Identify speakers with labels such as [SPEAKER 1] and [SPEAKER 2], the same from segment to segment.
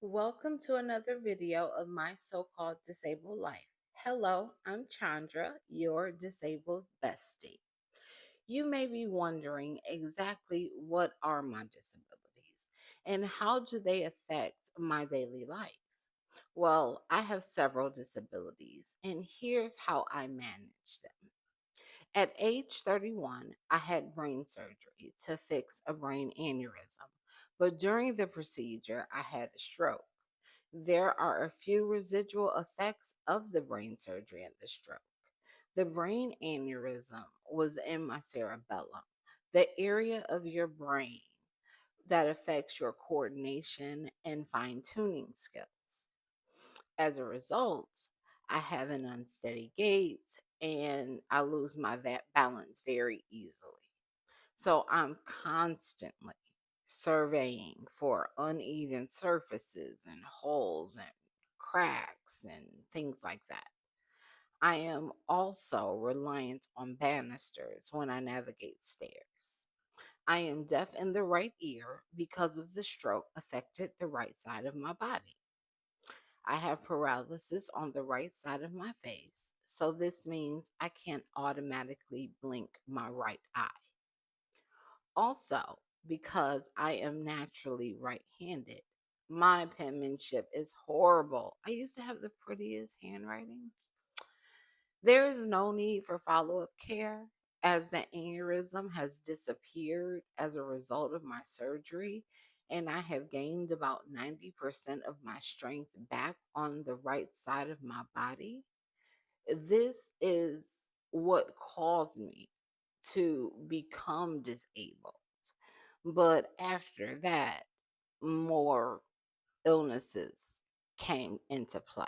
[SPEAKER 1] Welcome to another video of my so-called disabled life. Hello, I'm Chandra, your disabled bestie. You may be wondering exactly what are my disabilities and how do they affect my daily life? Well, I have several disabilities and here's how I manage them. At age 31, I had brain surgery to fix a brain aneurysm, but during the procedure, I had a stroke. There are a few residual effects of the brain surgery and the stroke. The brain aneurysm was in my cerebellum, the area of your brain that affects your coordination and fine tuning skills. As a result, I have an unsteady gait and I lose my balance very easily. So I'm constantly surveying for uneven surfaces and holes and cracks and things like that. I am also reliant on banisters when I navigate stairs. I am deaf in the right ear because of the stroke affected the right side of my body. I have paralysis on the right side of my face, so this means I can't automatically blink my right eye. Also, because I am naturally right handed, my penmanship is horrible. I used to have the prettiest handwriting. There is no need for follow up care as the aneurysm has disappeared as a result of my surgery, and I have gained about 90% of my strength back on the right side of my body. This is what caused me to become disabled. But after that, more illnesses came into play.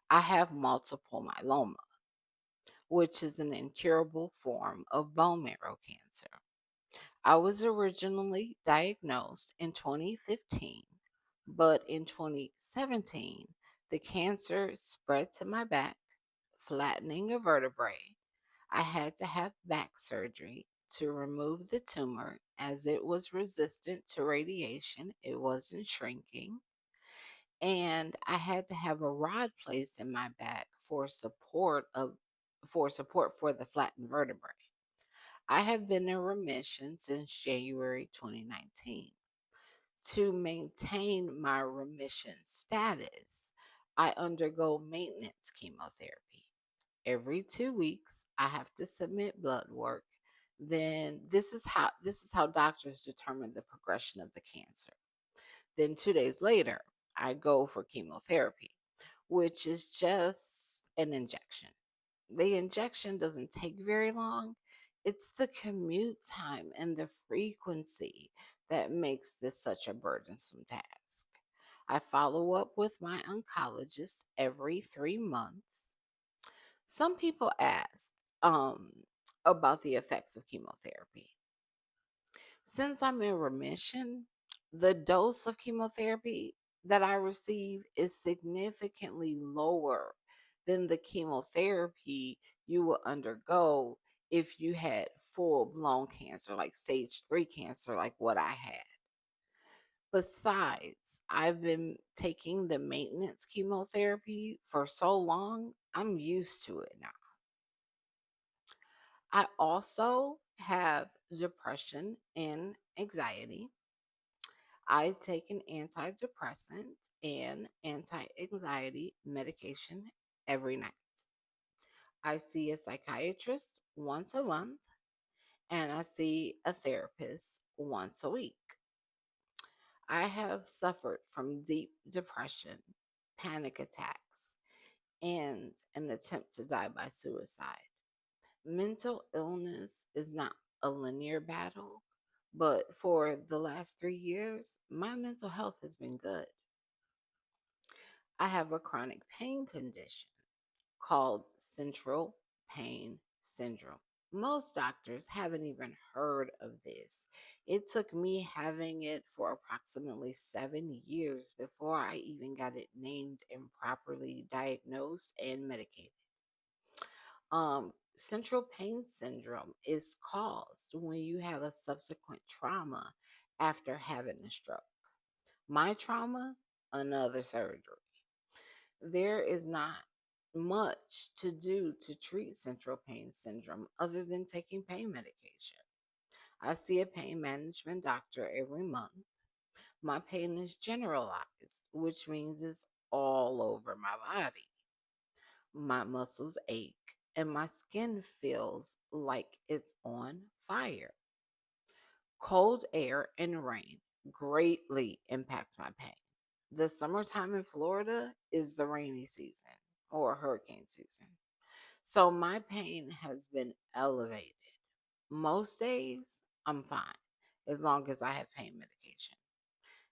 [SPEAKER 1] I have multiple myeloma, which is an incurable form of bone marrow cancer. I was originally diagnosed in 2015, but in 2017, the cancer spread to my back, flattening a vertebrae. I had to have back surgery to remove the tumor as it was resistant to radiation. It wasn't shrinking. And I had to have a rod placed in my back for support for the flattened vertebrae. I have been in remission since January 2019. To maintain my remission status, I undergo maintenance chemotherapy. Every 2 weeks, I have to submit blood work. Then this is how doctors determine the progression of the cancer. Then 2 days later, I go for chemotherapy, which is just an injection. The injection doesn't take very long. It's the commute time and the frequency that makes this such a burdensome task. I follow up with my oncologist every 3 months. Some people ask about the effects of chemotherapy. Since I'm in remission, the dose of chemotherapy that I receive is significantly lower than the chemotherapy you will undergo if you had full blown cancer, like stage 3 cancer, like what I had. Besides, I've been taking the maintenance chemotherapy for so long, I'm used to it now. I also have depression and anxiety. I take an antidepressant and anti anxiety medication every night. I see a psychiatrist once a month and I see a therapist once a week. I have suffered from deep depression, panic attacks, and an attempt to die by suicide. Mental illness is not a linear battle, but for the last 3 years, my mental health has been good. I have a chronic pain condition called central pain syndrome. Most doctors haven't even heard of this. It took me having it for approximately 7 years before I even got it named and properly diagnosed and medicated. Central pain syndrome is caused when you have a subsequent trauma after having a stroke. My trauma, another surgery. There is not much to do to treat central pain syndrome other than taking pain medication. I see a pain management doctor every month. My pain is generalized, which means it's all over my body. My muscles ache and my skin feels like it's on fire. Cold air and rain greatly impact my pain. The summertime in Florida is the rainy season or hurricane season. So my pain has been elevated. Most days, I'm fine as long as I have pain medication.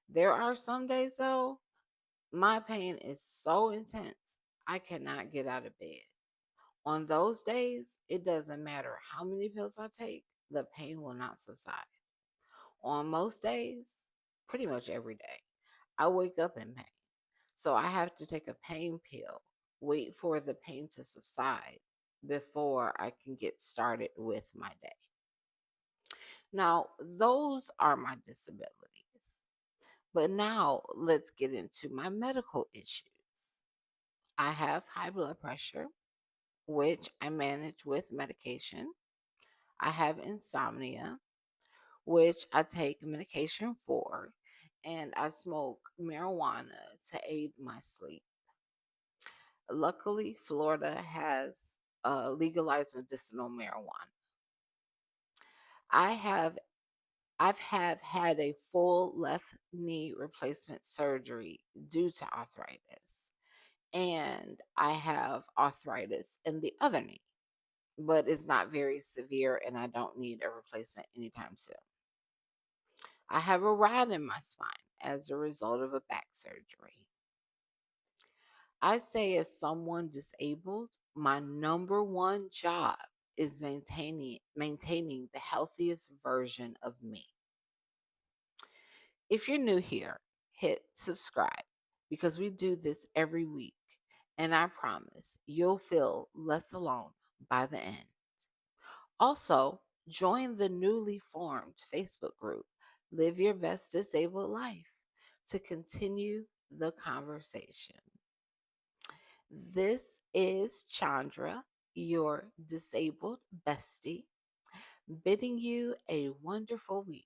[SPEAKER 1] There are some days, though, my pain is so intense, I cannot get out of bed. On those days, it doesn't matter how many pills I take, the pain will not subside. On most days, pretty much every day, I wake up in pain. So I have to take a pain pill, wait for the pain to subside before I can get started with my day. Now, those are my disabilities. But now let's get into my medical issues. I have high blood pressure, which I manage with medication. I have insomnia, which I take medication for, and I smoke marijuana to aid my sleep. Luckily, Florida has legalized medicinal marijuana. I have I've have had a full left knee replacement surgery due to arthritis, and I have arthritis in the other knee, but it's not very severe, and I don't need a replacement anytime soon. I have a rod in my spine as a result of a back surgery. I say, as someone disabled, my number one job is maintaining the healthiest version of me. If you're new here, hit subscribe because we do this every week, and I promise you'll feel less alone by the end. Also, join the newly formed Facebook group, Live Your Best Disabled Life, to continue the conversation. This is Chandra, your disabled bestie, bidding you a wonderful week.